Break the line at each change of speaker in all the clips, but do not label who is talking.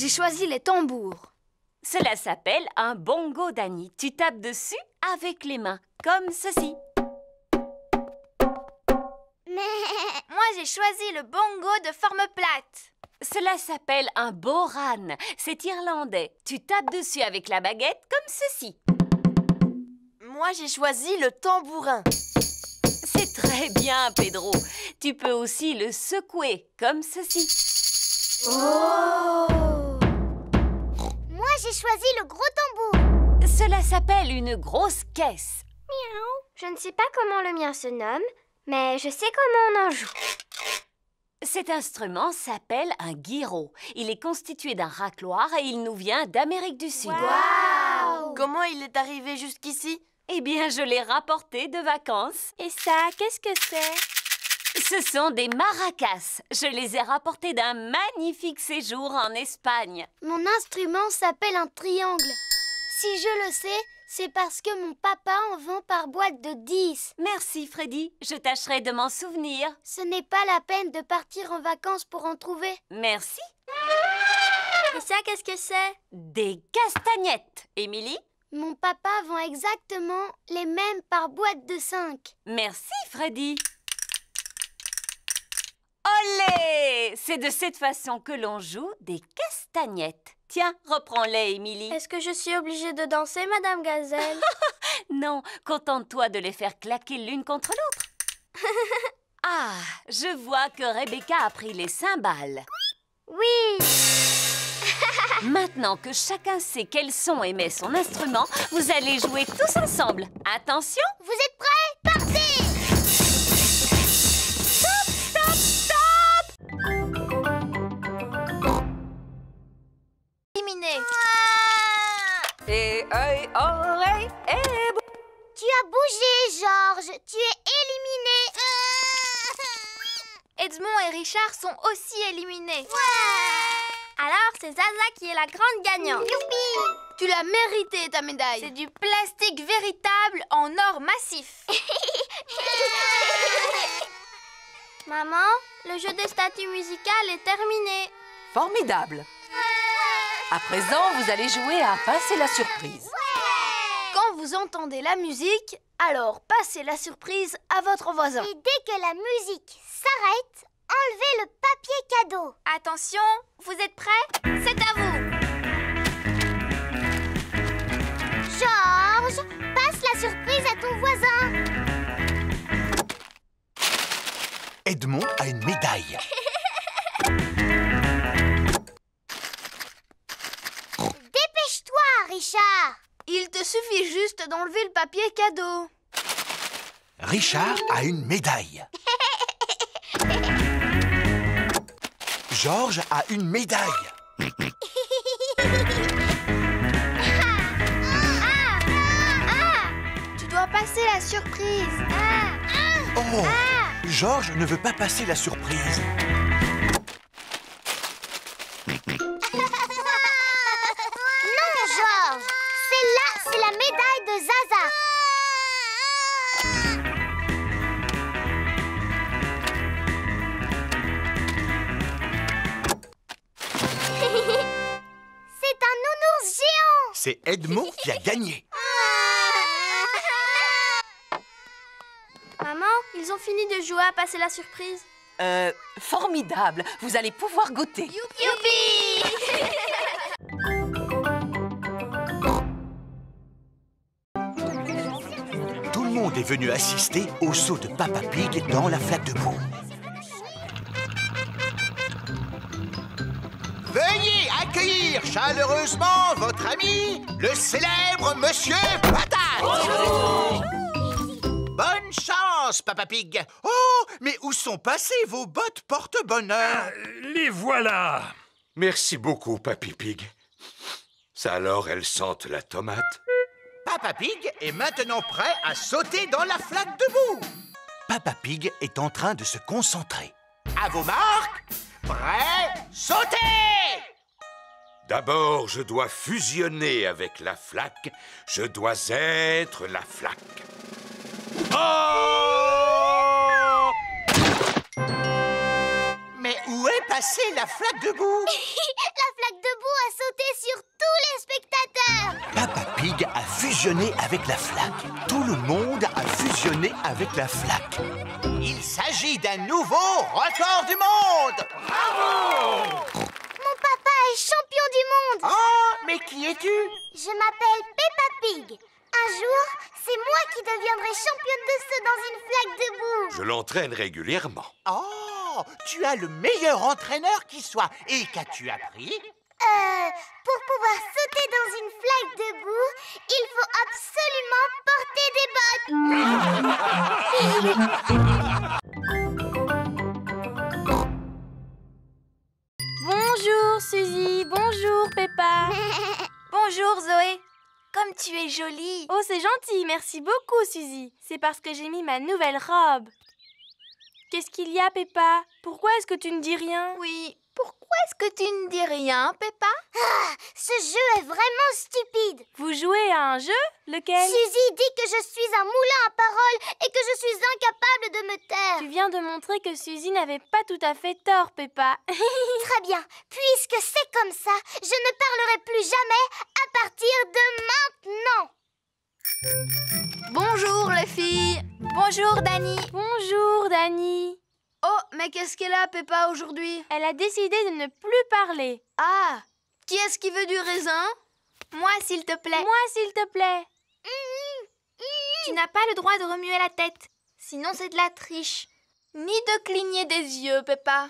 j'ai choisi les tambours.
Cela s'appelle un bongo d'Annie. Tu tapes dessus avec les mains, comme ceci.
Moi, j'ai choisi le bongo de forme plate.
Cela s'appelle un boran. C'est irlandais. Tu tapes dessus avec la baguette, comme ceci.
Moi, j'ai choisi le tambourin.
C'est très bien, Pedro. Tu peux aussi le secouer, comme ceci.
Oh! Moi, j'ai choisi le gros tambour.
Cela s'appelle une grosse caisse.
Miaou. Je ne sais pas comment le mien se nomme, mais je sais comment on en joue.
Cet instrument s'appelle un guiro. Il est constitué d'un racloir et il nous vient d'Amérique du Sud.
Wow! Comment il est arrivé jusqu'ici?
Eh bien, je l'ai rapporté de vacances.
Et ça, qu'est-ce que c'est?
Ce sont des maracas. Je les ai rapportés d'un magnifique séjour en Espagne.
Mon instrument s'appelle un triangle. Si je le sais, c'est parce que mon papa en vend par boîte de 10.
Merci, Freddy. Je tâcherai de m'en souvenir.
Ce n'est pas la peine de partir en vacances pour en trouver.
Merci.
Et ça, qu'est-ce que c'est?
Des castagnettes. Émilie?
Mon papa vend exactement les mêmes par boîte de 5.
Merci, Freddy. Olé! C'est de cette façon que l'on joue des castagnettes. Tiens, reprends-les, Émilie.
Est-ce que je suis obligée de danser, Madame Gazelle?
Non, contente-toi de les faire claquer l'une contre l'autre. Ah, je vois que Rebecca a pris les cymbales.
Oui!
Maintenant que chacun sait quel son émet son instrument, vous allez jouer tous ensemble. Attention!
Vous êtes prêts? Partez!
Stop, stop, stop!
Éliminé.
Et œil, oreille et bouche.
Tu as bougé, Georges. Tu es éliminé.
Edmond et Richard sont aussi éliminés. Alors, c'est Zaza qui est la grande gagnante.
Youpi!
Tu l'as mérité, ta médaille. C'est du plastique véritable en or massif. Maman, le jeu des statues musicales est terminé.
Formidable. À présent, vous allez jouer à passer la surprise.
Quand vous entendez la musique, alors passez la surprise à votre voisin.
Et dès que la musique s'arrête, enlevez le papier cadeau.
Attention, vous êtes prêts? C'est à vous.
Georges, passe la surprise à ton voisin.
Edmond a une médaille.
Dépêche-toi, Richard.
Il te suffit juste d'enlever le papier cadeau.
Richard a une médaille. Georges a une médaille.
Tu dois passer la surprise.
Oh, Georges ne veut pas passer la surprise.
Non, Georges. Celle-là, c'est la médaille de Zaza. C'est un nounours géant.
C'est Edmond qui a gagné.
Maman, ils ont fini de jouer à passer la surprise.
Formidable. Vous allez pouvoir goûter.
Youpi!
Tout le monde est venu assister au saut de Papa Pig dans la flaque de boue. Veuillez accueillir chaleureusement votre ami, le célèbre Monsieur Patate. Bonne chance, Papa Pig. Oh, mais où sont passées vos bottes porte-bonheur?
Les voilà. Merci beaucoup, Papy Pig. Ça alors, elles sentent la tomate?
Papa Pig est maintenant prêt à sauter dans la flaque de boue. Papa Pig est en train de se concentrer. À vos marques, prêt, sautez!
D'abord, je dois fusionner avec la flaque. Je dois être la flaque. Oh!
Mais où est passée la flaque de boue?
La flaque de boue a sauter sur tous les spectateurs.
Papa Pig a fusionné avec la flaque. Tout le monde a fusionné avec la flaque. Il s'agit d'un nouveau record du monde.
Mon papa est champion du monde.
Oh, mais qui es-tu?
Je m'appelle Peppa Pig. Un jour, c'est moi qui deviendrai championne de saut dans une flaque de boue.
Je l'entraîne régulièrement.
Oh, tu as le meilleur entraîneur qui soit. Et qu'as-tu appris?
Pour pouvoir sauter dans une flaque de boue, il faut absolument porter des bottes.
Bonjour Suzy, bonjour Peppa. Bonjour Zoé. Comme tu es jolie.
Oh, c'est gentil, merci beaucoup Suzy. C'est parce que j'ai mis ma nouvelle robe. Qu'est-ce qu'il y a, Peppa? Pourquoi est-ce que tu ne dis rien?
Oui, pourquoi est-ce que tu ne dis rien, Peppa?
Ah, ce jeu est vraiment stupide.
Vous jouez à un jeu? Lequel?
Suzy dit que je suis un moulin à paroles et que je suis incapable de me taire.
Tu viens de montrer que Suzy n'avait pas tout à fait tort, Peppa.
Très bien. Puisque c'est comme ça, je ne parlerai plus jamais à partir de maintenant.
Bonjour les filles. Bonjour Dani.
Bonjour, Dani.
Oh, mais qu'est-ce qu'elle a, Peppa, aujourd'hui?
Elle a décidé de ne plus parler.
Ah, qui est-ce qui veut du raisin? Moi, s'il te plaît.
Moi, s'il te plaît.
Tu n'as pas le droit de remuer la tête. Sinon, c'est de la triche. Ni de cligner des yeux, Peppa.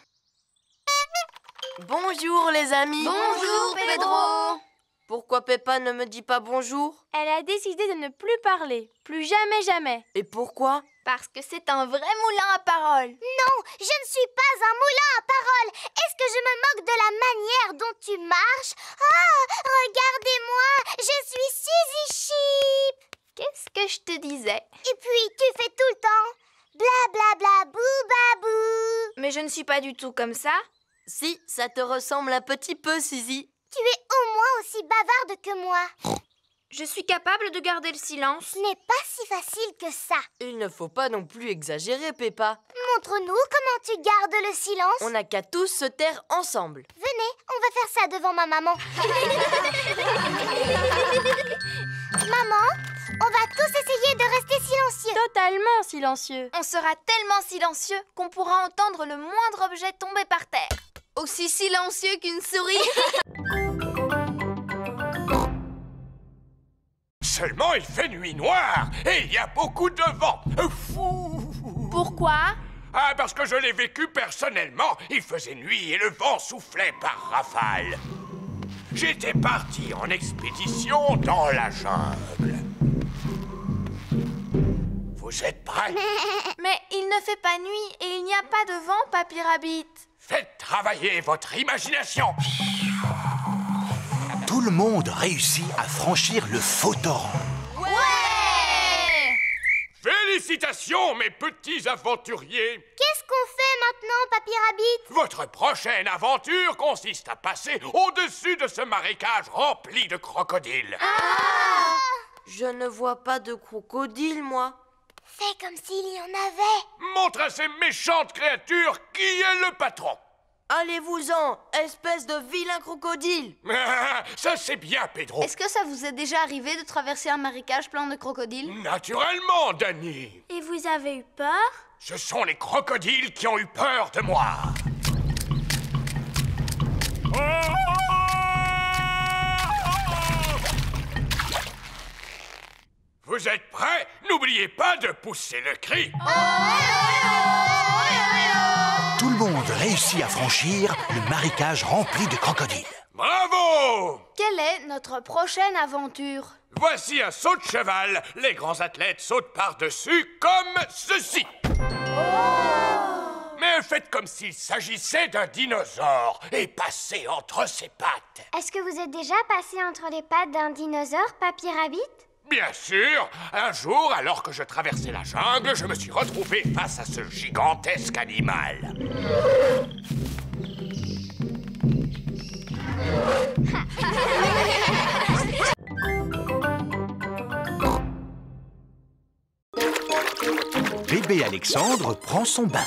Bonjour les amis.
Bonjour, Pedro.
Pourquoi Peppa ne me dit pas bonjour?
Elle a décidé de ne plus parler. Plus jamais, jamais.
Et pourquoi?
Parce que c'est un vrai moulin à paroles.
Non, je ne suis pas un moulin à paroles. Est-ce que je me moque de la manière dont tu marches? Oh, regardez-moi, je suis Suzy Sheep.
Qu'est-ce que je te disais?
Et puis, tu fais tout le temps bla bla bla bou babou.
Mais je ne suis pas du tout comme ça.
Si, ça te ressemble un petit peu, Suzy.
Tu es au moins aussi bavarde que moi.
Je suis capable de garder le silence.
Ce n'est pas si facile que ça.
Il ne faut pas non plus exagérer, Peppa.
Montre-nous comment tu gardes le silence.
On n'a qu'à tous se taire ensemble.
Venez, on va faire ça devant ma maman. Maman, on va tous essayer de rester silencieux.
Totalement silencieux.
On sera tellement silencieux qu'on pourra entendre le moindre objet tomber par terre. Aussi silencieux qu'une souris.
Seulement, il fait nuit noire et il y a beaucoup de vent. Fou!
Pourquoi?
Ah, parce que je l'ai vécu personnellement. Il faisait nuit et le vent soufflait par rafales. J'étais parti en expédition dans la jungle. Vous êtes prêts?
Mais il ne fait pas nuit et il n'y a pas de vent, Papy Rabbit.
Faites travailler votre imagination.
Tout le monde réussit à franchir le faux torrent.
Ouais!
Félicitations, mes petits aventuriers.
Qu'est-ce qu'on fait maintenant, Papy Rabbit?
Votre prochaine aventure consiste à passer au-dessus de ce marécage rempli de crocodiles.
Je ne vois pas de crocodile, moi.
Fais comme s'il y en avait.
Montre à ces méchantes créatures qui est le patron.
Allez-vous-en, espèce de vilain crocodile.
Ça, c'est bien, Pedro.
Est-ce que ça vous est déjà arrivé de traverser un marécage plein de crocodiles?
Naturellement, Dani.
Et vous avez eu peur?
Ce sont les crocodiles qui ont eu peur de moi. Vous êtes prêts? N'oubliez pas de pousser le cri.
Tout le monde réussit à franchir le marécage rempli de crocodiles.
Bravo!
Quelle est notre prochaine aventure?
Voici un saut de cheval. Les grands athlètes sautent par-dessus comme ceci. Mais faites comme s'il s'agissait d'un dinosaure et passez entre ses pattes.
Est-ce que vous êtes déjà passé entre les pattes d'un dinosaure, Papy Rabbit?
Bien sûr. Un jour, alors que je traversais la jungle, je me suis retrouvé face à ce gigantesque animal.
Bébé Alexandre prend son bain.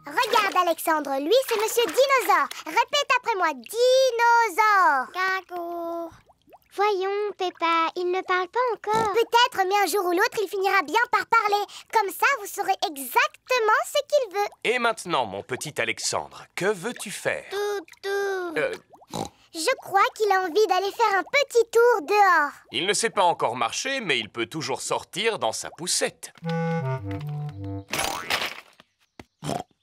Regarde, d'Alexandre, lui, c'est Monsieur Dinosaure. Répète après moi, Dinosaure. Caco. Voyons, Peppa, il ne parle pas encore. Peut-être, mais un jour ou l'autre, il finira bien par parler. Comme ça, vous saurez exactement ce qu'il veut.
Et maintenant, mon petit Alexandre, que veux-tu faire?
Je crois qu'il a envie d'aller faire un petit tour dehors.
Il ne sait pas encore marcher, mais il peut toujours sortir dans sa poussette.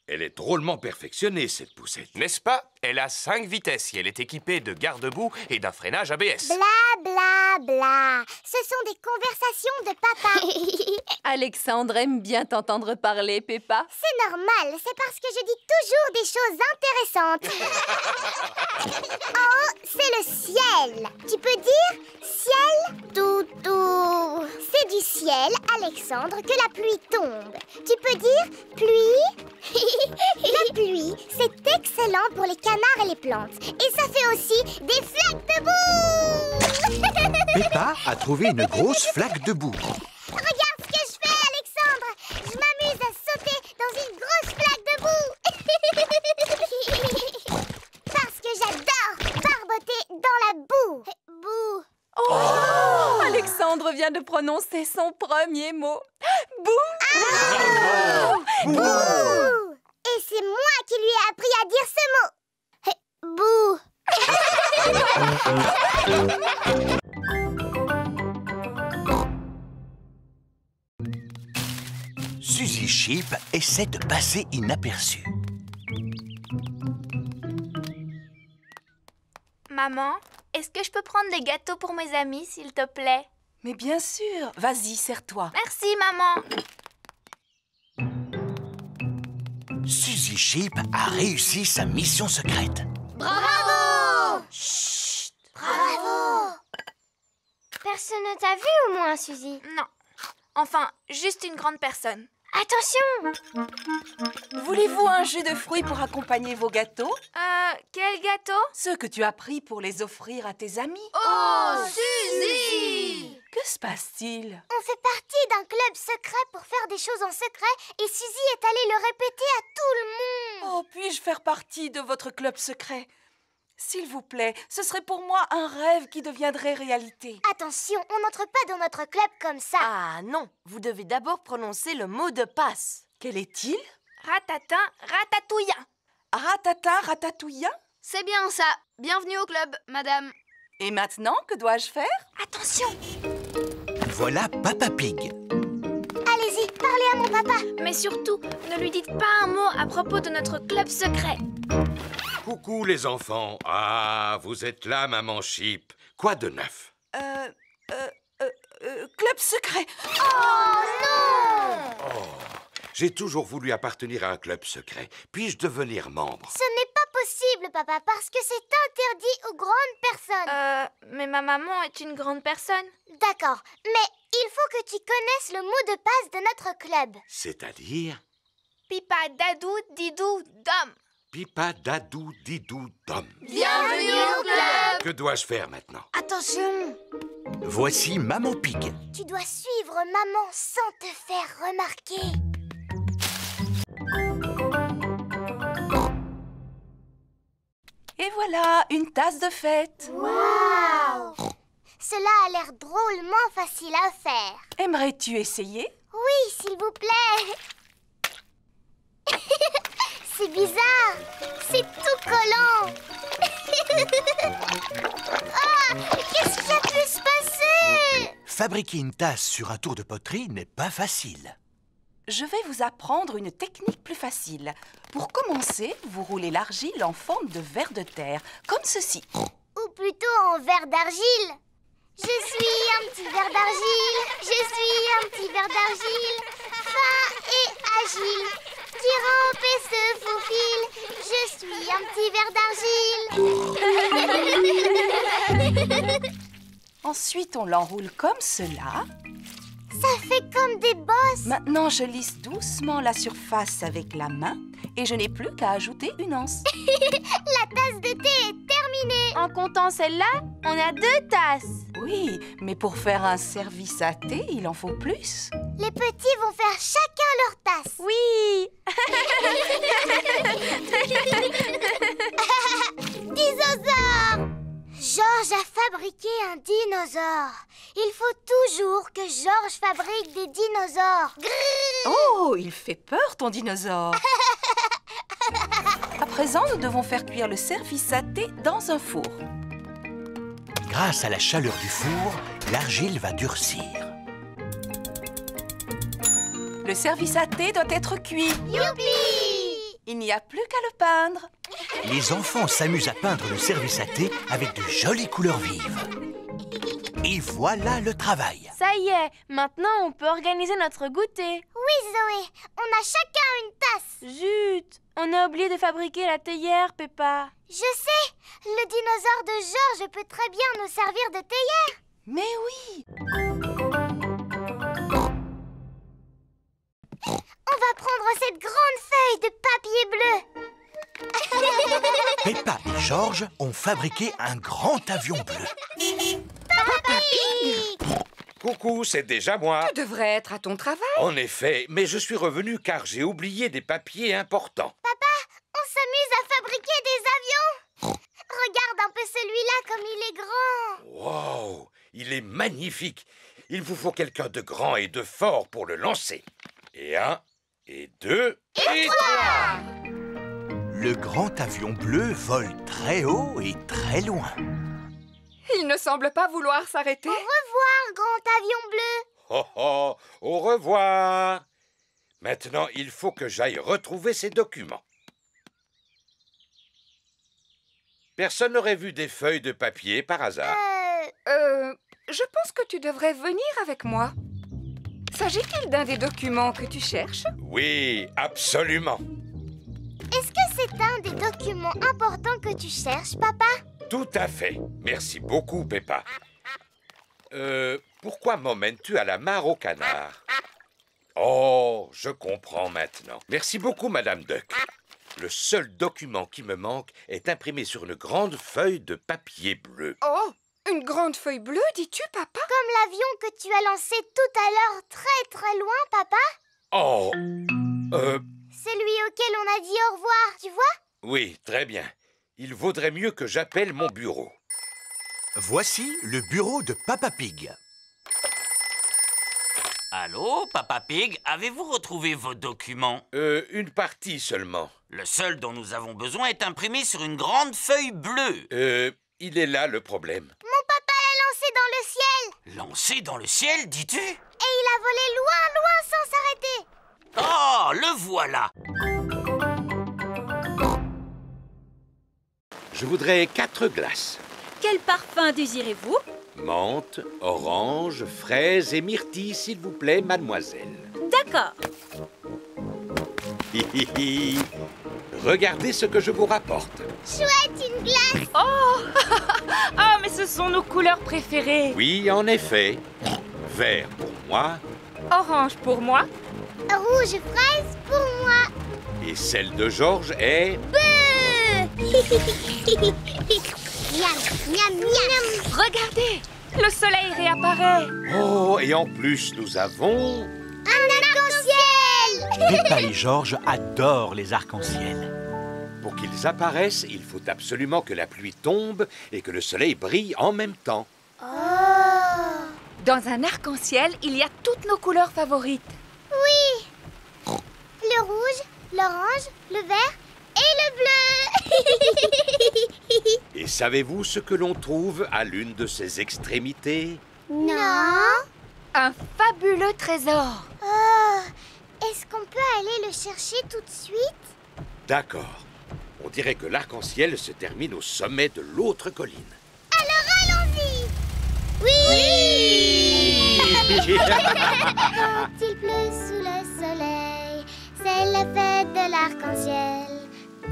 Elle est drôlement perfectionnée, cette poussette.
N'est-ce pas? Elle a 5 vitesses et elle est équipée de garde-boue et d'un freinage ABS.
Bla bla bla. Ce sont des conversations de papa.
Alexandre aime bien t'entendre parler, Peppa.
C'est normal, c'est parce que je dis toujours des choses intéressantes. En haut, c'est le ciel. Tu peux dire ciel? Toutou. C'est du ciel, Alexandre, que la pluie tombe. Tu peux dire pluie? La pluie, c'est excellent pour les canards et les plantes. Et ça fait aussi des flaques de boue.
Peppa a trouvé une grosse flaque de boue.
Regarde ce que je fais, Alexandre. Je m'amuse à sauter dans une grosse flaque de boue. Parce que j'adore barboter dans la boue. Boue.
Oh, Alexandre vient de prononcer son premier mot. Bouh!
Bouh. Et c'est moi qui lui ai appris à dire ce mot. Bouh.
Suzy Sheep essaie de passer inaperçue.
Maman, est-ce que je peux prendre des gâteaux pour mes amis, s'il te plaît?
Mais bien sûr. Vas-y, serre-toi.
Merci, maman.
Suzy Sheep a réussi sa mission secrète.
Bravo! Chut! Bravo! Personne ne t'a vu au moins, Suzy?
Non. Enfin, juste une grande personne.
Attention!
Voulez-vous un jus de fruits pour accompagner vos gâteaux?
Quel gâteau?
Ceux que tu as pris pour les offrir à tes amis.
Oh, Suzy!
Que se passe-t-il?
On fait partie d'un club secret pour faire des choses en secret et Suzy est allée le répéter à tout le monde.
Oh, puis-je faire partie de votre club secret? S'il vous plaît, ce serait pour moi un rêve qui deviendrait réalité.
Attention, on n'entre pas dans notre club comme ça.
Ah non, vous devez d'abord prononcer le mot de passe.
Quel est-il?
Ratatin, ratatouilla.
Ratatin, ratatouilla?
C'est bien ça. Bienvenue au club, madame.
Et maintenant, que dois-je faire?
Attention!
Voilà Papa Pig.
Allez-y, parlez à mon papa.
Mais surtout, ne lui dites pas un mot à propos de notre club secret.
Coucou les enfants. Ah, vous êtes là, maman Sheep. Quoi de neuf?
Club secret.
Oh non!
J'ai toujours voulu appartenir à un club secret. Puis-je devenir membre?
Ce n'est pas possible, papa, parce que c'est interdit aux grandes personnes.
Mais ma maman est une grande personne.
D'accord, mais il faut que tu connaisses le mot de passe de notre club.
C'est-à-dire?
Pipa, dadou, didou, dom.
Pipa, dadou, didou, dom.
Bienvenue au club!
Que dois-je faire maintenant?
Attention!
Voici Maman Pig.
Tu dois suivre maman sans te faire remarquer.
Et voilà, une tasse de fête.
Waouh! Cela a l'air drôlement facile à faire.
Aimerais-tu essayer?
Oui, s'il vous plaît. C'est bizarre. C'est tout collant. Ah, qu'est-ce qui a pu se passer?
Fabriquer une tasse sur un tour de poterie n'est pas facile.
Je vais vous apprendre une technique plus facile. Pour commencer, vous roulez l'argile en forme de ver de terre, comme ceci.
Ou plutôt en verre d'argile. Je suis un petit ver d'argile. Je suis un petit ver d'argile. Fin et agile. Qui rampe et se faufile. Je suis un petit ver d'argile.
Ensuite, on l'enroule comme cela.
Ça fait comme des bosses.
Maintenant, je lisse doucement la surface avec la main et je n'ai plus qu'à ajouter une anse.
La tasse de thé est terminée.
En comptant celle-là, on a 2 tasses.
Oui, mais pour faire un service à thé, il en faut plus.
Les petits vont faire chacun leur tasse.
Oui.
Dinosaure! Georges a fabriqué un dinosaure. Il faut toujours que Georges fabrique des dinosaures. Grrr.
Oh, il fait peur, ton dinosaure. À présent, nous devons faire cuire le service à thé dans un four.
Grâce à la chaleur du four, l'argile va durcir.
Le service à thé doit être cuit.
Youpi!
Il n'y a plus qu'à le peindre.
Les enfants s'amusent à peindre le service à thé avec de jolies couleurs vives. Et voilà le travail.
Ça y est, maintenant on peut organiser notre goûter.
Oui, Zoé, on a chacun une tasse.
Zut, on a oublié de fabriquer la théière, Peppa.
Je sais, le dinosaure de Georges peut très bien nous servir de théière.
Mais oui.
On va prendre cette grande feuille de papier bleu.
Peppa et Georges ont fabriqué un grand avion bleu.
Papa Pig!
Coucou, c'est déjà moi.
Tu devrais être à ton travail.
En effet, mais je suis revenu car j'ai oublié des papiers importants.
Papa, on s'amuse à fabriquer des avions. Regarde un peu celui-là comme il est grand.
Wow, il est magnifique. Il vous faut quelqu'un de grand et de fort pour le lancer. Et 1, et 2, et 3.
Le grand avion bleu vole très haut et très loin.
Il ne semble pas vouloir s'arrêter.
Au revoir, grand avion bleu.
Oh oh, au revoir. Maintenant, il faut que j'aille retrouver ces documents. Personne n'aurait vu des feuilles de papier par hasard?
Je pense que tu devrais venir avec moi. S'agit-il d'un des documents que tu cherches?
Oui, absolument.
Est-ce que c'est un des documents importants que tu cherches, papa?
Tout à fait. Merci beaucoup, Peppa. Pourquoi m'emmènes-tu à la mare au canard? Oh, je comprends maintenant. Merci beaucoup, Madame Duck. Le seul document qui me manque est imprimé sur une grande feuille de papier bleu.
Oh, une grande feuille bleue, dis-tu, papa?
Comme l'avion que tu as lancé tout à l'heure très très loin, papa?
Oh,
Celui auquel on a dit au revoir, tu vois?
oui, très bien. Il vaudrait mieux que j'appelle mon bureau.
Voici le bureau de Papa Pig.
Allô, Papa Pig, avez-vous retrouvé vos documents?
Une partie seulement.
Le seul dont nous avons besoin est imprimé sur une grande feuille bleue.
Il est là le problème.
Mon papa l'a lancé dans le ciel.
Lancé dans le ciel, dis-tu?
Et il a volé loin, loin sans s'arrêter.
Oh, le voilà!
Je voudrais 4 glaces.
Quel parfum désirez-vous?
Menthe, orange, fraise et myrtille, s'il vous plaît, mademoiselle.
D'accord.
Regardez ce que je vous rapporte.
Chouette, une glace.
Oh, oh, mais ce sont nos couleurs préférées.
Oui, en effet. Vert pour moi
Orange pour moi.
Rouge fraise pour moi.
et celle de Georges est...
Miam, miam, miam.
Regardez, le soleil réapparaît.
Oh, et en plus, nous avons...
Un arc-en-ciel.
Peppa et Georges adorent les arcs-en-ciel.
Pour qu'ils apparaissent, il faut absolument que la pluie tombe et que le soleil brille en même temps.
Oh.
Dans un arc-en-ciel, il y a toutes nos couleurs favorites.
Oui. Le rouge, l'orange, le vert et le bleu.
Et savez-vous ce que l'on trouve à l'une de ces extrémités?
Non.
Un fabuleux trésor.
Oh. Est-ce qu'on peut aller le chercher tout de suite?
D'accord. On dirait que l'arc-en-ciel se termine au sommet de l'autre colline.
Alors allons-y. Oui. Quand il pleut sous le soleil, c'est la fête de l'arc-en-ciel.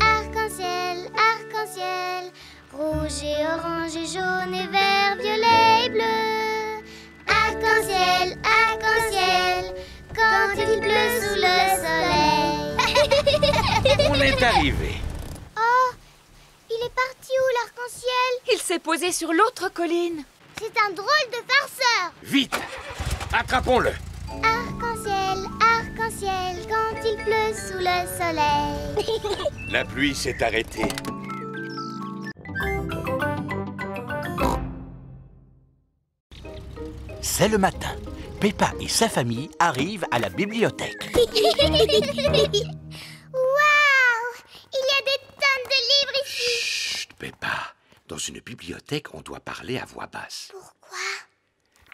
Arc-en-ciel, arc-en-ciel, rouge et orange et jaune et vert, violet et bleu. Arc-en-ciel, arc-en-ciel, quand il pleut sous le soleil.
On est arrivé.
Oh, il est parti où l'arc-en-ciel?
Il s'est posé sur l'autre colline.
C'est un drôle de farceur.
Vite! Attrapons-le!
Arc-en-ciel. arc-en-ciel quand il pleut sous le soleil.
La pluie s'est arrêtée.
C'est le matin. Peppa et sa famille arrivent à la bibliothèque.
Waouh! Il y a des tonnes de livres ici.
Chut, Peppa. Dans une bibliothèque, on doit parler à voix basse.
Pourquoi?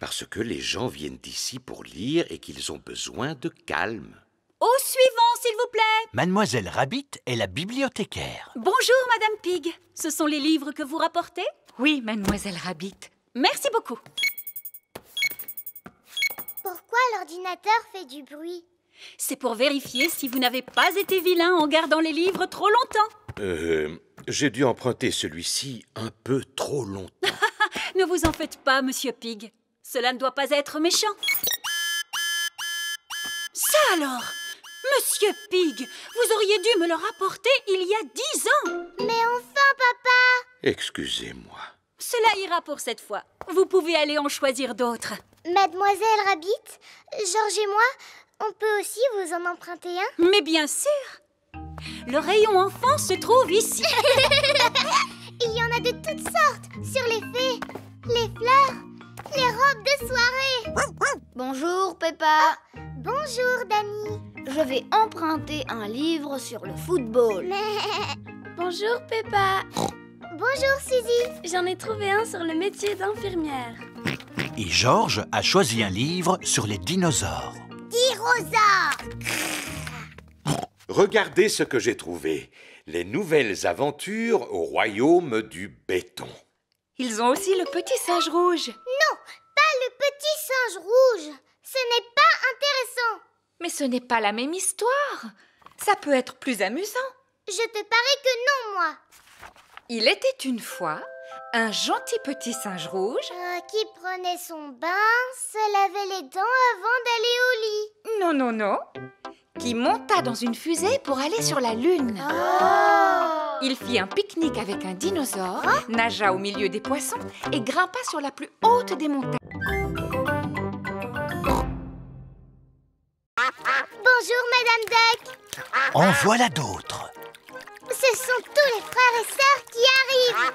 Parce que les gens viennent d'ici pour lire et qu'ils ont besoin de calme.
Au suivant, s'il vous plaît.
Mademoiselle Rabbit est la bibliothécaire.
Bonjour, Madame Pig. Ce sont les livres que vous rapportez? Oui, Mademoiselle Rabbit. Merci beaucoup.
Pourquoi l'ordinateur fait du bruit?
C'est pour vérifier si vous n'avez pas été vilain en gardant les livres trop longtemps.
J'ai dû emprunter celui-ci un peu trop longtemps.
Ne vous en faites pas, Monsieur Pig. Cela ne doit pas être méchant. Ça alors! Monsieur Pig, vous auriez dû me le rapporter il y a 10 ans.
Mais enfin, papa!
Excusez-moi.
Cela ira pour cette fois. Vous pouvez aller en choisir d'autres.
Mademoiselle Rabbit, Georges et moi, on peut aussi vous en emprunter un?
Mais bien sûr! Le rayon enfant se trouve ici.
Il y en a de toutes sortes, sur les fées, les fleurs, les robes de soirée.
Bonjour, Peppa.
Bonjour, Dani.
Je vais emprunter un livre sur le football.
Bonjour, Peppa.
Bonjour, Suzy.
J'en ai trouvé un sur le métier d'infirmière.
Et Georges a choisi un livre sur les dinosaures.
Dinosaures!
Regardez ce que j'ai trouvé. Les nouvelles aventures au royaume du béton.
Ils ont aussi le petit singe rouge.
Non, pas le petit singe rouge. Ce n'est pas intéressant.
Mais ce n'est pas la même histoire. Ça peut être plus amusant.
Je te parie que non, moi.
Il était une fois un gentil petit singe rouge
Qui prenait son bain, se lavait les dents avant d'aller au lit.
Non, non, non. Qui monta dans une fusée pour aller sur la Lune.
Oh!
Il fit un pique-nique avec un dinosaure, nagea au milieu des poissons et grimpa sur la plus haute des montagnes.
Bonjour, Madame Duck.
En voilà d'autres.
Ce sont tous les frères et sœurs qui arrivent.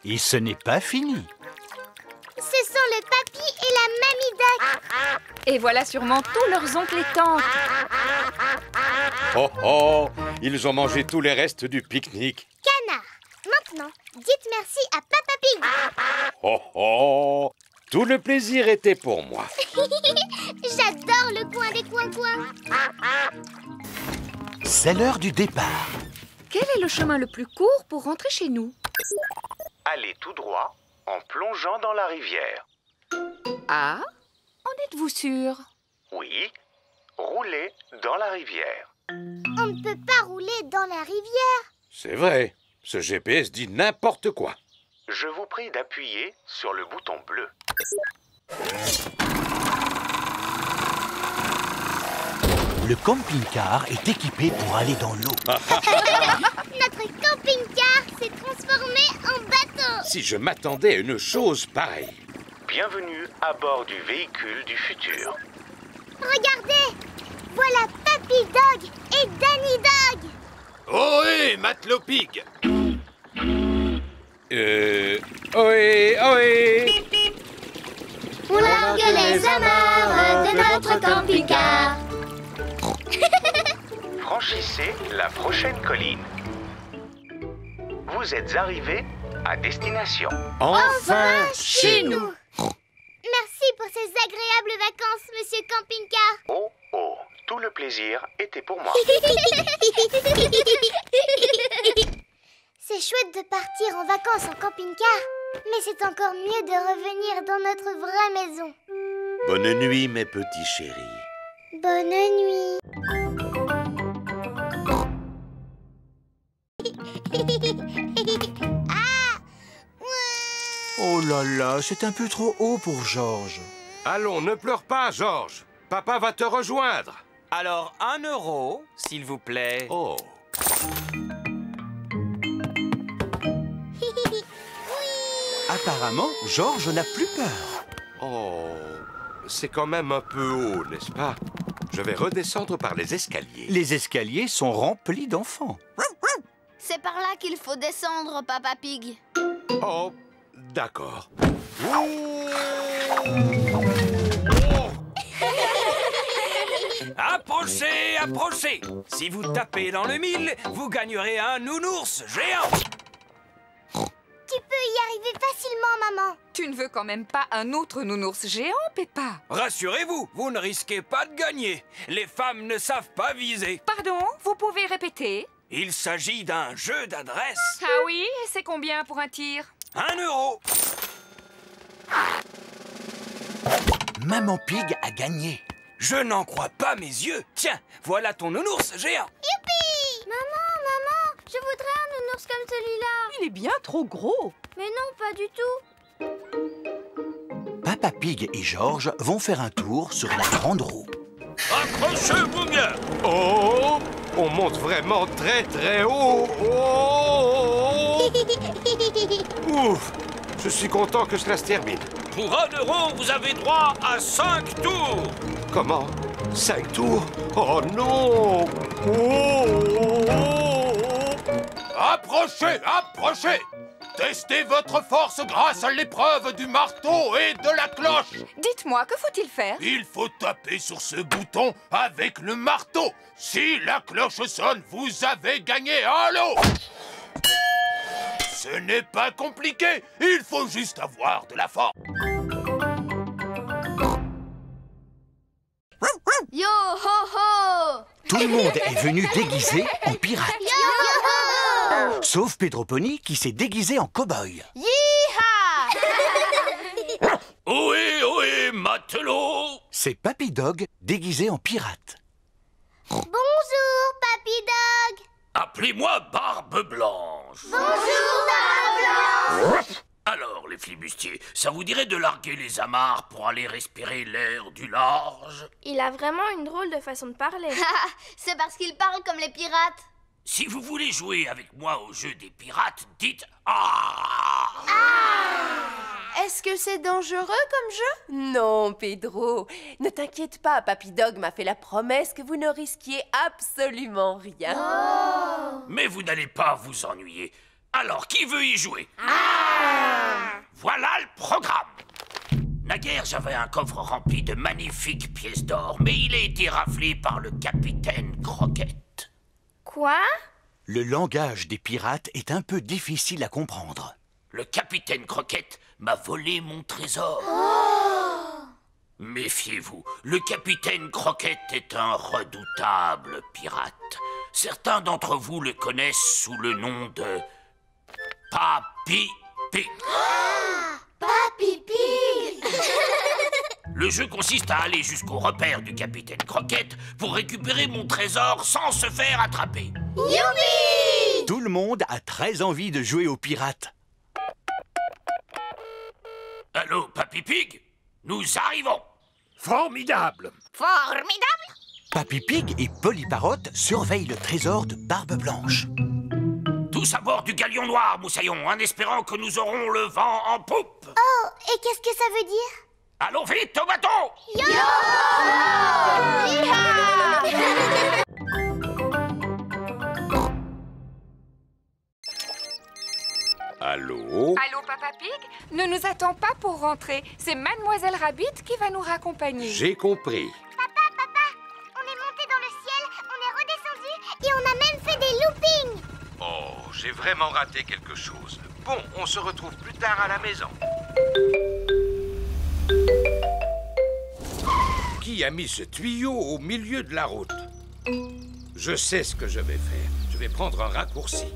Et ce n'est pas fini.
Ce sont le papy et la mamie Duck.
Et voilà sûrement tous leurs oncles et tantes.
Oh oh! Ils ont mangé tous les restes du pique-nique.
Canard. Maintenant, dites merci à Papa Pig.
Oh oh! Tout le plaisir était pour moi.
J'adore le coin des coins-coins.
C'est l'heure du départ.
Quel est le chemin le plus court pour rentrer chez nous?
Allez tout droit en plongeant dans la rivière.
Ah, en êtes-vous sûr?
Oui, roulez dans la rivière.
On ne peut pas rouler dans la rivière.
C'est vrai, ce GPS dit n'importe quoi.
Je vous prie d'appuyer sur le bouton bleu.
Le camping-car est équipé pour aller dans l'eau.
Notre camping-car s'est transformé en bateau.
Si je m'attendais à une chose pareille.
Bienvenue à bord du véhicule du futur.
Regardez, voilà Papy Dog et Danny Dog.
Ohé, Matelot Pig!
Ohé, ohé!
On largue les amarres de notre camping-car.
Franchissez la prochaine colline. Vous êtes arrivés à destination.
Enfin
chez nous. Merci pour ces agréables vacances, monsieur camping-car.
Oh, oh, tout le plaisir était pour moi.
C'est chouette de partir en vacances en camping-car, mais c'est encore mieux de revenir dans notre vraie maison.
Bonne nuit, mes petits chéris.
Bonne nuit.
Oh là là, c'est un peu trop haut pour Georges.
Allons, ne pleure pas, Georges. Papa va te rejoindre.
Alors, 1 euro, s'il vous plaît.
Oh.
Apparemment, Georges n'a plus peur.
Oh, c'est quand même un peu haut, n'est-ce pas? Je vais redescendre par les escaliers.
Les escaliers sont remplis d'enfants.
C'est par là qu'il faut descendre, Papa Pig.
Oh, d'accord.
Approchez, approchez. Si vous tapez dans le mille, vous gagnerez un nounours géant.
Tu peux y arriver facilement, maman.
Tu ne veux quand même pas un autre nounours géant, Peppa?
Rassurez-vous, vous ne risquez pas de gagner. Les femmes ne savent pas viser.
Pardon, vous pouvez répéter?
Il s'agit d'un jeu d'adresse.
Ah oui, et c'est combien pour un tir?
1 euro.
Maman Pig a gagné.
Je n'en crois pas mes yeux. Tiens, voilà ton nounours géant.
Youpi! Maman, je voudrais un nounours comme celui-là.
Il est bien trop gros.
Mais non, pas du tout.
Papa Pig et George vont faire un tour sur la grande roue.
Accrochez-vous bien.
Oh, on monte vraiment très très haut. Oh. Ouf, je suis content que cela se termine.
Pour 1 euro, vous avez droit à 5 tours.
Comment? 5 tours? Oh non! Oh.
Approchez, approchez. Testez votre force grâce à l'épreuve du marteau et de la cloche.
Dites-moi, que faut-il faire?
Il faut taper sur ce bouton avec le marteau. Si la cloche sonne, vous avez gagné un lot. Ce n'est pas compliqué. Il faut juste avoir de la force.
Yo ho ho!
Tout le monde est venu déguisé en pirate.
Yo-ho!
Sauf Pedro Pony qui s'est déguisé en cow-boy.
Yeeha!
Ohé, ohé, matelot.
C'est Papy Dog déguisé en pirate.
Bonjour, Papy Dog.
Appelez-moi Barbe Blanche.
Bonjour, Barbe Blanche.
Alors, les flibustiers, ça vous dirait de larguer les amarres pour aller respirer l'air du large?
Il a vraiment une drôle de façon de parler.
C'est parce qu'il parle comme les pirates.
Si vous voulez jouer avec moi au jeu des pirates, dites « Ah !»
Est-ce que c'est dangereux comme jeu?
Non, Pedro. Ne t'inquiète pas, Papy Dog m'a fait la promesse que vous ne risquiez absolument rien.
Mais vous n'allez pas vous ennuyer. Alors, qui veut y jouer? Voilà le programme. Naguère, j'avais un coffre rempli de magnifiques pièces d'or, mais il a été raflé par le capitaine Croquette.
Quoi?
Le langage des pirates est un peu difficile à comprendre.
Le capitaine Croquette m'a volé mon trésor. Méfiez-vous, le capitaine Croquette est un redoutable pirate. Certains d'entre vous le connaissent sous le nom de Papy Pig.
Papy Pig.
Le jeu consiste à aller jusqu'au repère du capitaine Croquette pour récupérer mon trésor sans se faire attraper.
Youpi!
Tout le monde a très envie de jouer aux pirates.
Allô, Papy Pig? Nous arrivons.
Formidable.
Formidable.
Papy Pig et Polly Parrot surveillent le trésor de Barbe Blanche.
Tous à bord du galion noir, moussaillon, en espérant que nous aurons le vent en poupe.
Oh, et qu'est-ce que ça veut dire?
Allons vite au bateau!
Allô?
Allô, Papa Pig? Ne nous attends pas pour rentrer. C'est Mademoiselle Rabbit qui va nous raccompagner.
J'ai compris.
Papa, on est monté dans le ciel, on est redescendu et on a même fait des loopings.
Oh, j'ai vraiment raté quelque chose. Bon, on se retrouve plus tard à la maison. Qui a mis ce tuyau au milieu de la route? Je sais ce que je vais faire. Je vais prendre un raccourci.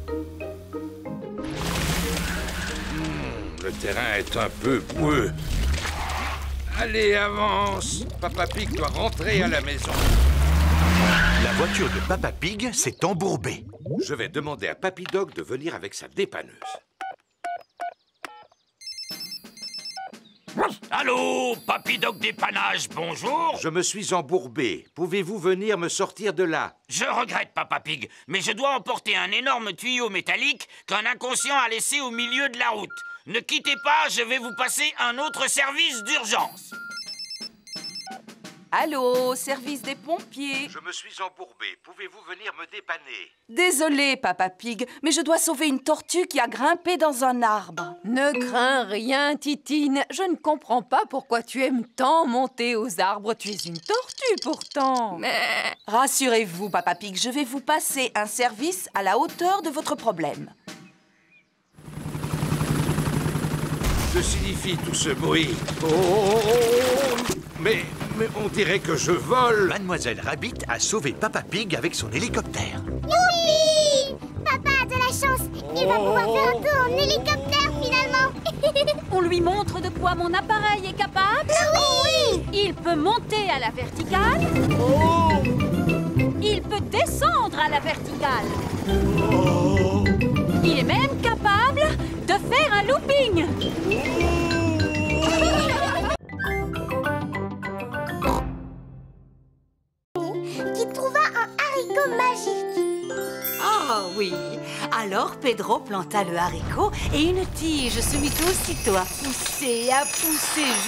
Le terrain est un peu boueux. Allez, avance. Papa Pig doit rentrer à la maison.
La voiture de Papa Pig s'est embourbée.
Je vais demander à Papy Dog de venir avec sa dépanneuse.
Allô, Papy Dog dépannage, bonjour.
Je me suis embourbé. Pouvez-vous venir me sortir de là?
Je regrette, Papa Pig, mais je dois emporter un énorme tuyau métallique qu'un inconscient a laissé au milieu de la route. Ne quittez pas, je vais vous passer un autre service d'urgence.
Allô, service des pompiers.
Je me suis embourbé. Pouvez-vous venir me dépanner?
Désolé, Papa Pig, mais je dois sauver une tortue qui a grimpé dans un arbre.
Ne crains rien, Titine. Je ne comprends pas pourquoi tu aimes tant monter aux arbres. Tu es une tortue, pourtant.
Rassurez-vous, Papa Pig, je vais vous passer un service à la hauteur de votre problème.
Que signifie tout ce bruit? Oh! Mais on dirait que je vole.
Mademoiselle Rabbit a sauvé Papa Pig avec son hélicoptère.
Youpi! Papa a de la chance. Il va pouvoir faire un tour en hélicoptère, finalement.
On lui montre de quoi mon appareil est capable?
Oui!
Il peut monter à la verticale. Il peut descendre à la verticale. Il est même capable de faire un looping.
Qui trouva un haricot magique.
Ah oui. Alors Pedro planta le haricot et une tige se mit aussitôt à pousser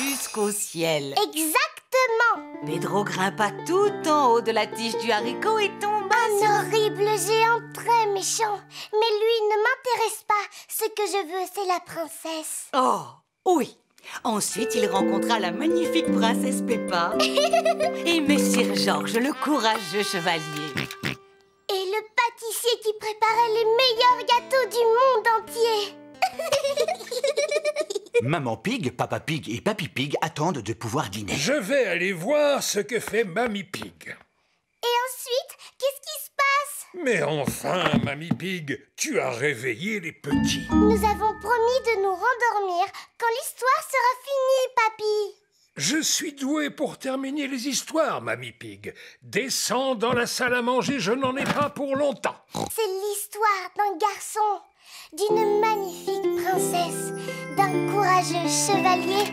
jusqu'au ciel.
Exactement.
Pedro grimpa tout en haut de la tige du haricot et tomba sur...
Un horrible géant très méchant. Mais lui ne m'intéresse pas. Ce que je veux, c'est la princesse.
Oh, oui. Ensuite, il rencontra la magnifique princesse Peppa et Messire Georges, le courageux chevalier.
Et le pâtissier qui préparait les meilleurs gâteaux du monde entier.
Maman Pig, Papa Pig et Papy Pig attendent de pouvoir dîner.
Je vais aller voir ce que fait Mamie Pig.
Et ensuite, qu'est-ce qui se passe?
Mais enfin, Mamie Pig, tu as réveillé les petits.
Nous avons promis de nous rendormir quand l'histoire sera finie, Papy.
Je suis doué pour terminer les histoires, Mamie Pig. Descends dans la salle à manger, je n'en ai pas pour longtemps.
C'est l'histoire d'un garçon, d'une magnifique princesse, d'un courageux chevalier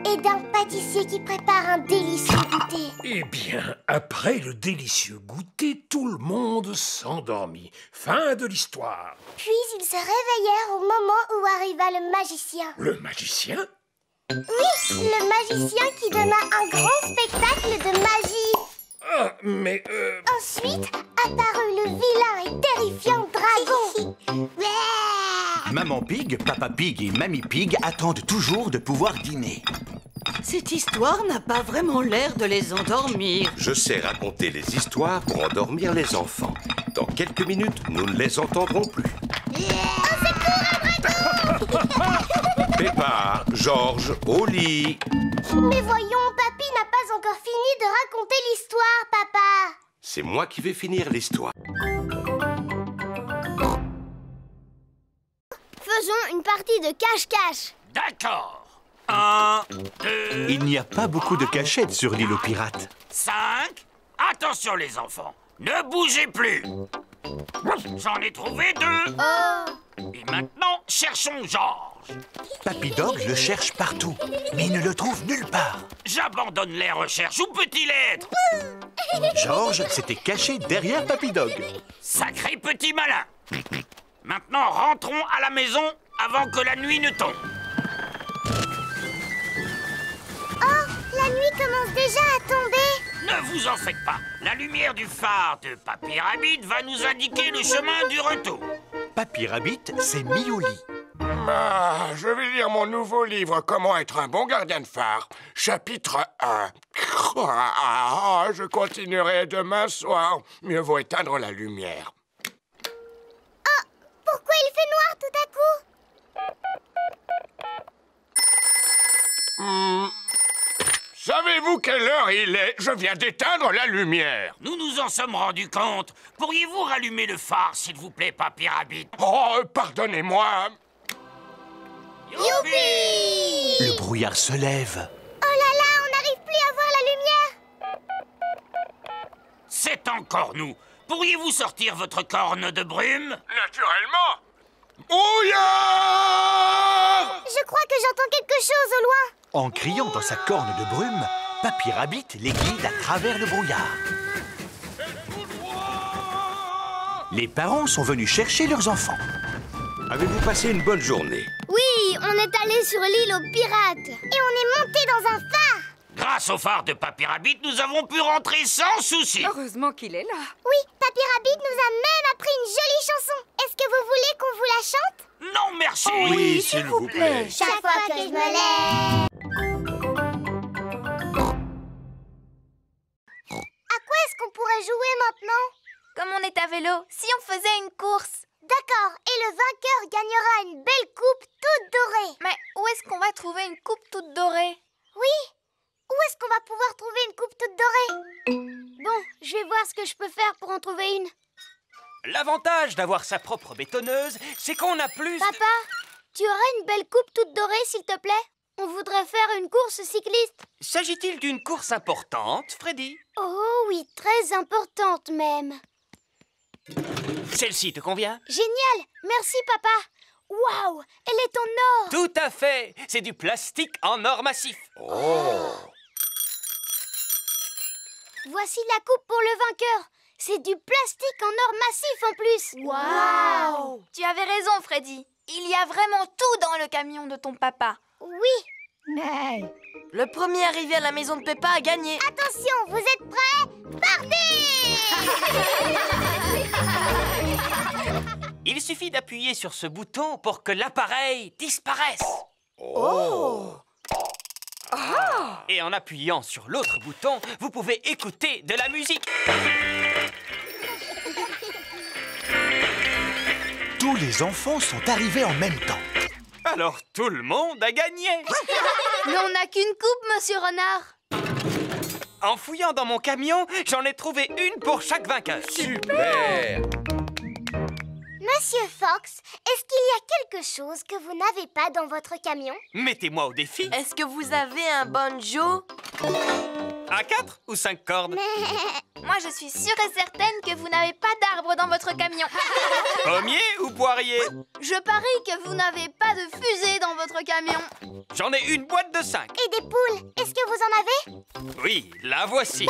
et d'un pâtissier qui prépare un délicieux goûter.
Eh bien, après le délicieux goûter, tout le monde s'endormit. Fin de l'histoire.
Puis ils se réveillèrent au moment où arriva le magicien.
Le magicien?
Oui, le magicien qui donna un grand spectacle de magie.
Ah, mais
Ensuite apparut le vilain et terrifiant dragon.
Maman Pig, Papa Pig et Mamie Pig attendent toujours de pouvoir dîner.
Cette histoire n'a pas vraiment l'air de les endormir.
Je sais raconter les histoires pour endormir les enfants. Dans quelques minutes, nous ne les entendrons plus. Peppa, Georges, au lit.
Mais voyons, Papy n'a pas encore fini de raconter l'histoire, papa.
C'est moi qui vais finir l'histoire.
Faisons une partie de cache-cache.
D'accord. 1, 2...
Il n'y a pas beaucoup de cachettes sur l'île aux pirates.
5. Attention les enfants, ne bougez plus. J'en ai trouvé 2. Et maintenant, cherchons Georges.
Papy Dog le cherche partout, mais il ne le trouve nulle part.
J'abandonne les recherches. Où peut-il être?
Georges s'était caché derrière Papy Dog.
Sacré petit malin. Maintenant, rentrons à la maison avant que la nuit ne tombe.
Oh, la nuit commence déjà à tomber.
Ne vous en faites pas. La lumière du phare de Papy Rabbit va nous indiquer le chemin du retour.
Papy Rabbit s'est mis au lit.
Ah, je vais lire mon nouveau livre « Comment être un bon gardien de phare », chapitre 1. Je continuerai demain soir. Mieux vaut éteindre la lumière.
Oh, pourquoi il fait noir tout à coup?
Savez-vous quelle heure il est? Je viens d'éteindre la lumière.
Nous nous en sommes rendus compte. Pourriez-vous rallumer le phare, s'il vous plaît, Papy Rabbit?
Oh, pardonnez-moi.
Youpi!
Le brouillard se lève.
Oh là là, on n'arrive plus à voir la lumière.
C'est encore nous. Pourriez-vous sortir votre corne de brume?
Naturellement. Brouillard!
Je crois que j'entends quelque chose au loin.
En criant dans sa corne de brume, Papy Rabbit les guide à travers le brouillard. Les parents sont venus chercher leurs enfants.
Avez-vous passé une bonne journée?
Oui, on est allé sur l'île aux pirates. Et on est monté dans un phare.
Grâce au phare de Papy Rabbit, nous avons pu rentrer sans souci.
Heureusement qu'il est là.
Oui, Papy Rabbit nous a même appris une jolie chanson. Est-ce que vous voulez qu'on vous la chante?
Non, merci.
Oui, s'il vous plaît.
Chaque fois que je me lève. À quoi est-ce qu'on pourrait jouer maintenant?
Comme on est à vélo, si on faisait une course.
D'accord, et le vainqueur gagnera une belle coupe toute dorée.
Mais où est-ce qu'on va trouver une coupe toute dorée?
Oui, où est-ce qu'on va pouvoir trouver une coupe toute dorée? Bon, je vais voir ce que je peux faire pour en trouver une.
L'avantage d'avoir sa propre bétonneuse, c'est qu'on a plus...
Papa, tu aurais une belle coupe toute dorée, s'il te plaît? On voudrait faire une course cycliste.
S'agit-il d'une course importante, Freddy?
Oh oui, très importante même.
Celle-ci te convient?
Génial, merci papa. Waouh, elle est en or.
Tout à fait. C'est du plastique en or massif.
Oh!
Voici la coupe pour le vainqueur. C'est du plastique en or massif en plus.
Waouh! Tu avais raison, Freddy. Il y a vraiment tout dans le camion de ton papa.
Oui.
Mais le premier arrivé à la maison de Peppa a gagné.
Attention, vous êtes prêts? Partez!
Il suffit d'appuyer sur ce bouton pour que l'appareil disparaisse.
Oh!
Et en appuyant sur l'autre bouton, vous pouvez écouter de la musique.
Tous les enfants sont arrivés en même temps.
Alors tout le monde a gagné.
Mais on n'a qu'une coupe, monsieur Renard.
En fouillant dans mon camion, j'en ai trouvé une pour chaque vainqueur.
Super!
Monsieur Fox, est-ce qu'il y a quelque chose que vous n'avez pas dans votre camion?
Mettez-moi au défi.
Est-ce que vous avez un banjo?
À 4 ou 5 cordes?
Moi, je suis sûre et certaine que vous n'avez pas d'arbre dans votre camion.
Pommier ou poirier?
Je parie que vous n'avez pas de fusée dans votre camion.
J'en ai une boîte de 5.
Et des poules, est-ce que vous en avez?
Oui, la voici.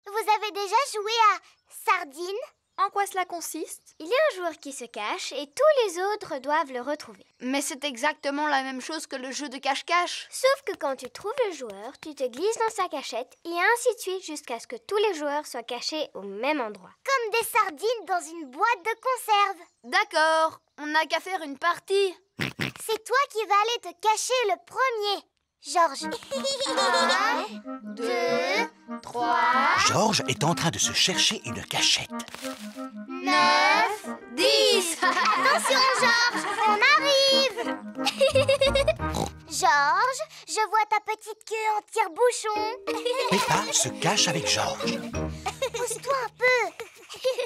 Vous avez déjà joué à Sardine?
En quoi cela consiste?
Il y a un joueur qui se cache et tous les autres doivent le retrouver.
Mais c'est exactement la même chose que le jeu de cache-cache.
Sauf que quand tu trouves le joueur, tu te glisses dans sa cachette et ainsi de suite jusqu'à ce que tous les joueurs soient cachés au même endroit. Comme des sardines dans une boîte de conserve.
D'accord, on n'a qu'à faire une partie.
C'est toi qui vas aller te cacher le premier. Georges. 1, 2, 3...
Georges est en train de se chercher une cachette.
9, 10.
Attention, Georges, on arrive. Georges, je vois ta petite queue en tire-bouchon.
Peppa se cache avec Georges.
Pousse-toi un peu.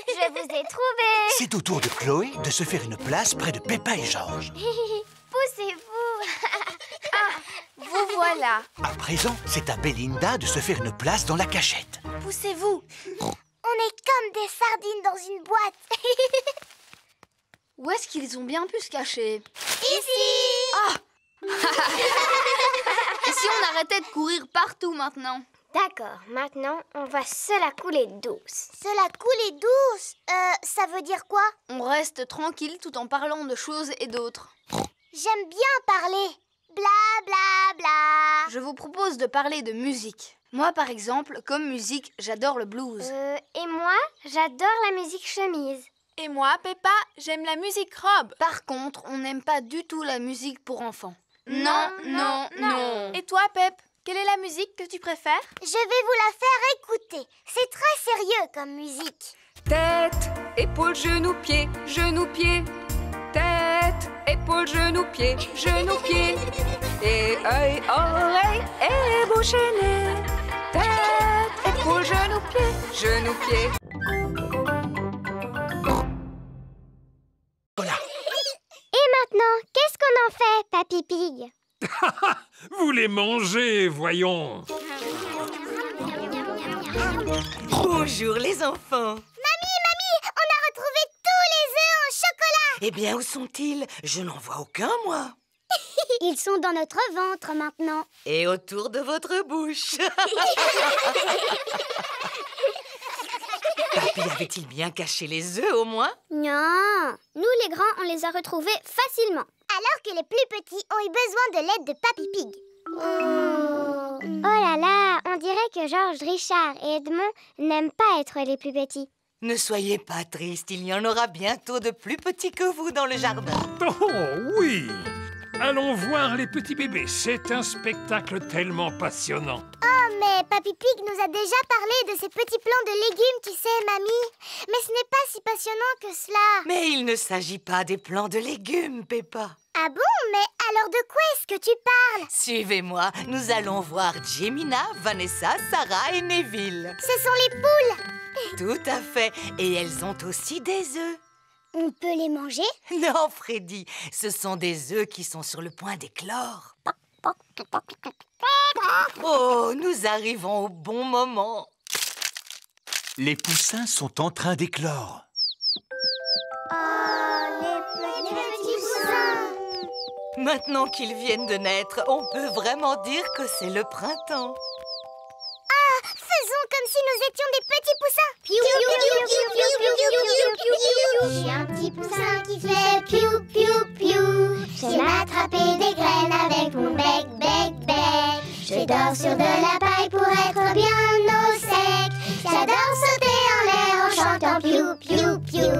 Je vous ai trouvé.
C'est au tour de Chloé de se faire une place près de Peppa et Georges.
Poussez-vous.
Vous voilà.
À présent, c'est à Belinda de se faire une place dans la cachette.
Poussez-vous.
On est comme des sardines dans une boîte.
Où est-ce qu'ils ont bien pu se cacher?
Ici.
Ah. Et si on arrêtait de courir partout maintenant?
D'accord, maintenant, on va se la couler douce. Se la couler douce? Ça veut dire quoi?
On reste tranquille tout en parlant de choses et d'autres.
J'aime bien parler. Bla bla bla.
Je vous propose de parler de musique. Moi, par exemple, comme musique, j'adore le blues.
Et moi, j'adore la musique chemise.
Et moi, Peppa, j'aime la musique robe.
Par contre, on n'aime pas du tout la musique pour enfants.
Non. Et toi, Pep, quelle est la musique que tu préfères?
Je vais vous la faire écouter. C'est très sérieux comme musique.
Tête, épaules, genoux, pieds, genoux, pieds. Tête, épaules, genoux, pieds, genoux, pieds. Et œil, oreille et bouche et nez. Tête, épaules, genoux, pieds, genoux, pieds.
Voilà.
Et maintenant, qu'est-ce qu'on en fait, Papy Pig?
Vous les mangez, voyons.
Bonjour les enfants.
Mamie, on a retrouvé tous les œufs au chocolat.
Eh bien, où sont-ils? Je n'en vois aucun, moi.
Ils sont dans notre ventre maintenant.
Et autour de votre bouche. Papy avait-il bien caché les œufs, au moins?
Non, nous les grands, on les a retrouvés facilement. alors que les plus petits ont eu besoin de l'aide de Papy Pig. Oh là là, on dirait que Georges, Richard et Edmond n'aiment pas être les plus petits.
Ne soyez pas triste, il y en aura bientôt de plus petits que vous dans le jardin.
Oh oui! Allons voir les petits bébés, c'est un spectacle tellement passionnant.
Oh, mais Papy Pig nous a déjà parlé de ces petits plants de légumes, tu sais, mamie. Mais ce n'est pas si passionnant que cela.
Mais il ne s'agit pas des plants de légumes, Peppa.
Ah bon? Mais alors de quoi est-ce que tu parles?
Suivez-moi, nous allons voir Jemina, Vanessa, Sarah et Neville.
Ce sont les poules.
Tout à fait, et elles ont aussi des œufs.
On peut les manger?
Non, Freddy, ce sont des œufs qui sont sur le point d'éclore. Oh, nous arrivons au bon moment.
Les poussins sont en train d'éclore.
Oh, les petits poussins.
Maintenant qu'ils viennent de naître, on peut vraiment dire que c'est le printemps.
Ah, faisons comme si nous étions des petits poussins. J'ai un petit poussin qui fait piou, piou, piou. J'aime attraper des graines avec mon bec, bec, bec. Je dors sur de la paille pour être bien au sec. J'adore sauter en l'air en chantant piou, piou, piou.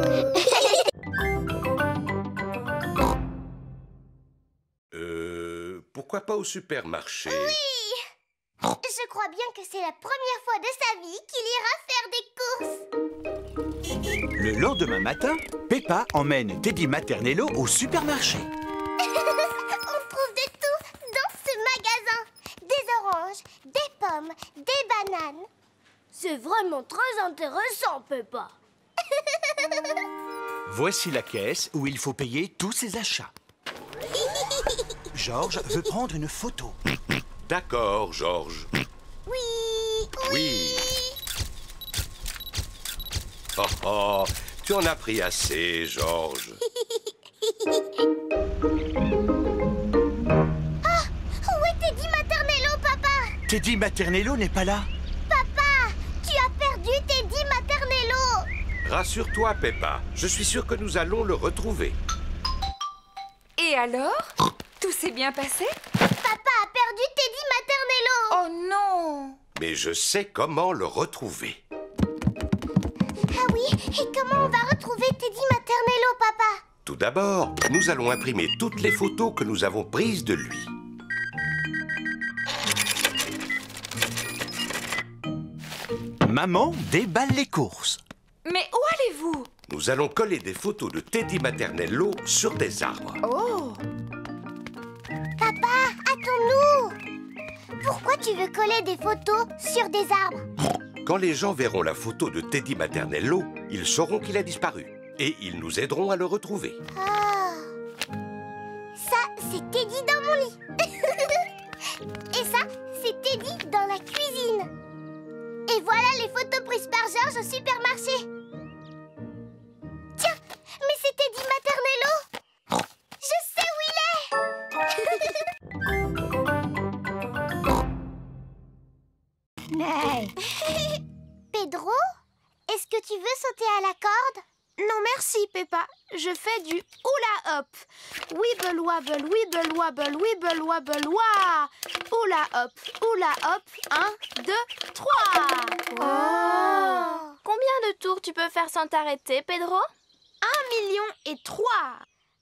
Pourquoi pas au supermarché?
Oui! Je crois bien que c'est la première fois de sa vie qu'il ira faire des courses.
Le lendemain matin, Peppa emmène Teddy Maternello au supermarché.
On trouve de tout dans ce magasin. Des oranges, des pommes, des bananes. C'est vraiment très intéressant, Peppa.
Voici la caisse où il faut payer tous ses achats. Georges veut prendre une photo.
D'accord, Georges.
Oui.
Oh, oh, tu en as pris assez, Georges.
Ah, où est Teddy Maternello, papa?
Teddy Maternello n'est pas là.
Papa, tu as perdu Teddy Maternello.
Rassure-toi, Peppa. Je suis sûr que nous allons le retrouver.
Et alors? Tout s'est bien passé?
Papa a perdu Teddy Maternello.
Oh non!
Mais je sais comment le retrouver.
Ah oui, et comment on va retrouver Teddy Maternello, papa?
Tout d'abord, nous allons imprimer toutes les photos que nous avons prises de lui.
Maman déballe les courses.
Mais où allez-vous?
Nous allons coller des photos de Teddy Maternello sur des arbres.
Oh!
Papa, attends-nous! Pourquoi tu veux coller des photos sur des arbres?
Quand les gens verront la photo de Teddy Maternello, ils sauront qu'il a disparu. Et ils nous aideront à le retrouver.
Ah. Ça, c'est Teddy dans mon lit. Et ça, c'est Teddy dans la cuisine. Et voilà les photos prises par Georges au supermarché. Tiens, mais c'est Teddy Maternello. Je sais où il est. Pedro, est-ce que tu veux sauter à la corde?
Non merci, Peppa. Je fais du hula hop. Wibble wabble, wibble wabble, wibble wabble, wah. Hula hop, 1, 2, 3.
Oh. Combien de tours tu peux faire sans t'arrêter, Pedro?
1,000,003.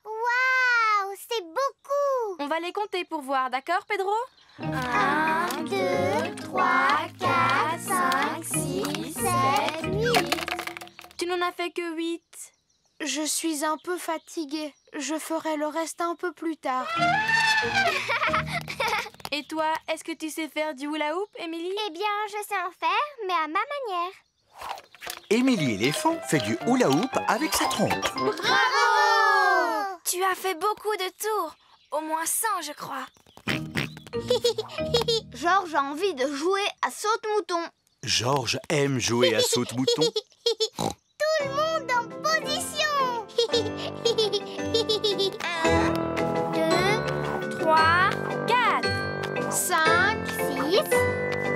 Waouh, c'est beaucoup.
On va les compter pour voir, d'accord, Pedro?
1, 2, 3, 4, 5, 6, 7, 8.
Tu n'en as fait que 8. Je suis un peu fatiguée. Je ferai le reste un peu plus tard. Et toi, est-ce que tu sais faire du hula hoop, Émilie?
Eh bien, je sais en faire, mais à ma manière.
Émilie éléphant fait du hula hoop avec sa trompe.
Bravo!
Tu as fait beaucoup de tours. Au moins 100, je crois.
Georges a envie de jouer à saute-mouton.
Georges aime jouer à saute-mouton.
Tout le monde en position. 1, 2, 3, 4, 5, 6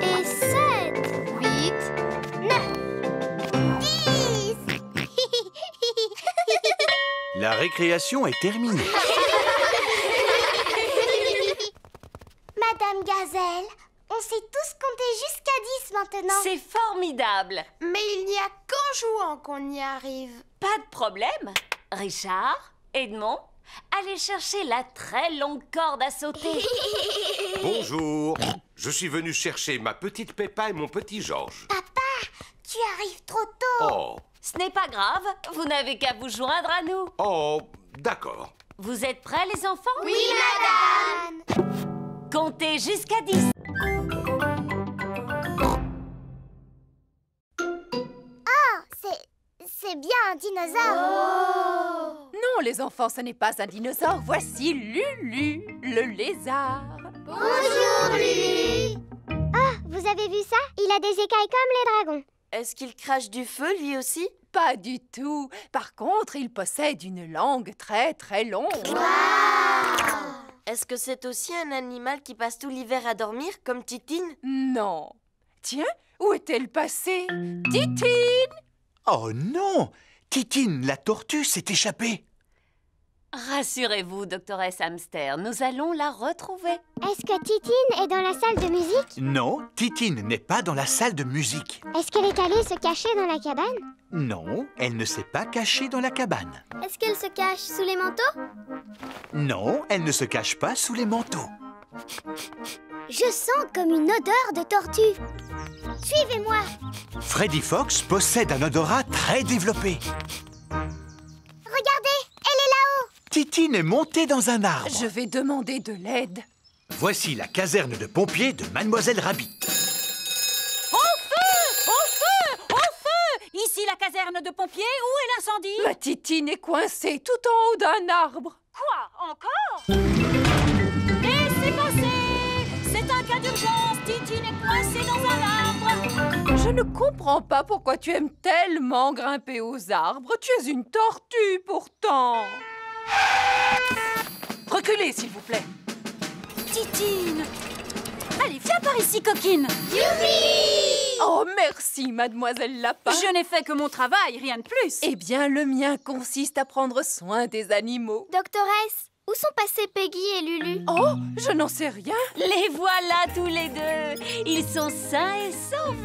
et 7, 8, 9, 10.
La récréation est terminée.
une gazelle. On sait tous compter jusqu'à 10 maintenant.
C'est formidable.
Mais il n'y a qu'en jouant qu'on y arrive.
Pas de problème. Richard, Edmond, allez chercher la très longue corde à sauter.
Bonjour. Je suis venu chercher ma petite Peppa et mon petit Georges.
Papa, tu arrives trop tôt.
Oh.
Ce n'est pas grave, vous n'avez qu'à vous joindre à nous.
Oh, d'accord.
Vous êtes prêts, les enfants?
Oui, madame.
Comptez jusqu'à 10.
C'est bien un dinosaure.
Non, les enfants, ce n'est pas un dinosaure. Voici Lulu, le lézard.
Bonjour, Lulu. Ah, vous avez vu ça? Il a des écailles comme les dragons.
Est-ce qu'il crache du feu, lui aussi?
Pas du tout. Par contre, il possède une langue très très longue.
Est-ce que c'est aussi un animal qui passe tout l'hiver à dormir, comme Titine?
Non. Tiens, où est-elle passée? Titine!
Oh non! Titine, la tortue, s'est échappée.
Rassurez-vous, doctoresse Hamster, nous allons la retrouver.
Est-ce que Titine est dans la salle de musique?
Non, Titine n'est pas dans la salle de musique.
Est-ce qu'elle est allée se cacher dans la cabane?
Non, elle ne s'est pas cachée dans la cabane.
Est-ce qu'elle se cache sous les manteaux?
Non, elle ne se cache pas sous les manteaux.
Je sens comme une odeur de tortue. Suivez-moi.
Freddy Fox possède un odorat très développé.
Regardez, elle est là-haut.
Titine est montée dans un arbre.
Je vais demander de l'aide.
Voici la caserne de pompiers de Mademoiselle Rabbit.
Au feu! Au feu! Au feu! Ici la caserne de pompiers, où est l'incendie?
Ma Titine est coincée tout en haut d'un arbre.
Quoi? Encore? Laissez passer! C'est un cas d'urgence, Titine est coincée dans un arbre.
Je ne comprends pas pourquoi tu aimes tellement grimper aux arbres. Tu es une tortue, pourtant. Reculez, s'il vous plaît.
Titine! Allez, viens par ici, coquine!
Youpi!
Oh, merci, mademoiselle Lapin.
Je n'ai fait que mon travail, rien de plus.
Eh bien, le mien consiste à prendre soin des animaux.
Doctoresse, où sont passés Peggy et Lulu?
Oh, je n'en sais rien.
Les voilà tous les deux. Ils sont sains et saufs.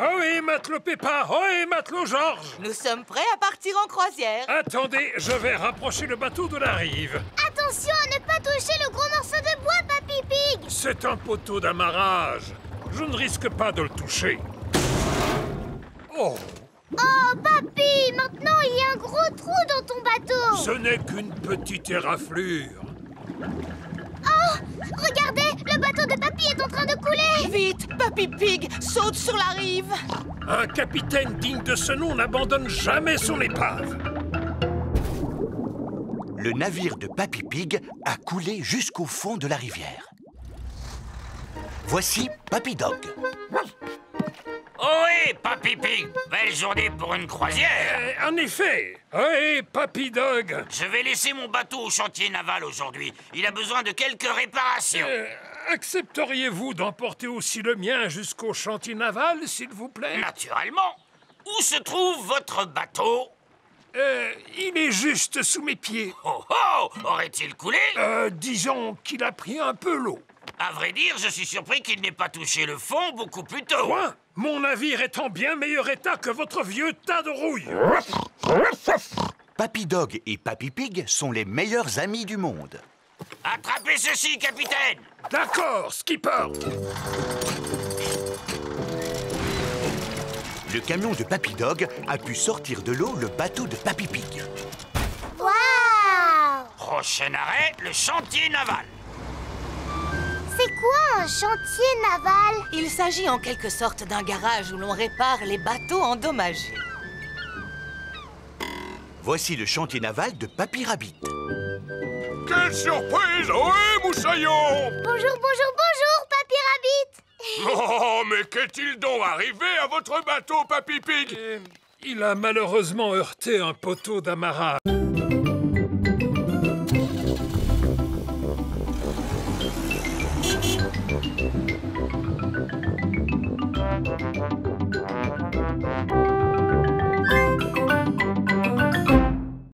Oh oui, matelot Peppa, oh oui, matelot Georges.
Nous sommes prêts à partir en croisière.
Attendez, je vais rapprocher le bateau de la rive.
Attention à ne pas toucher le gros morceau de bois, Papy Pig.
C'est un poteau d'amarrage. Je ne risque pas de le toucher. Oh,
Oh, Papy, maintenant il y a un gros trou dans ton bateau.
ce n'est qu'une petite éraflure.
Oh, regardez, le bateau de Papy est en train de couler.
Vite, Papy Pig, saute sur la rive.
Un capitaine digne de ce nom n'abandonne jamais son épave.
Le navire de Papy Pig a coulé jusqu'au fond de la rivière. Voici Papy Dog.
Ohé, Papy Pig, belle journée pour une croisière.
En effet, oui, Papy Dog.
Je vais laisser mon bateau au chantier naval aujourd'hui. Il a besoin de quelques réparations.
Accepteriez-vous d'emporter aussi le mien jusqu'au chantier naval, s'il vous plaît?
Naturellement. Où se trouve votre bateau?
Il est juste sous mes pieds.
Oh oh! Aurait-il coulé?
Disons qu'il a pris un peu l'eau.
À vrai dire, je suis surpris qu'il n'ait pas touché le fond beaucoup plus tôt.
Quoi? Mon navire est en bien meilleur état que votre vieux tas de rouille.
Papy Dog et Papy Pig sont les meilleurs amis du monde.
Attrapez ceci, capitaine!
D'accord, skipper.
Le camion de Papy Dog a pu sortir de l'eau le bateau de Papy Pig.
Waouh!
Prochain arrêt, le chantier naval.
C'est quoi un chantier naval?
Il s'agit en quelque sorte d'un garage où l'on répare les bateaux endommagés.
Voici le chantier naval de Papy Rabbit.
Quelle surprise! Ohé, moussaillon!
Bonjour, bonjour, bonjour, Papy Rabbit.
Oh, mais qu'est-il donc arrivé à votre bateau, Papy Pig?
Il a malheureusement heurté un poteau d'amarrage.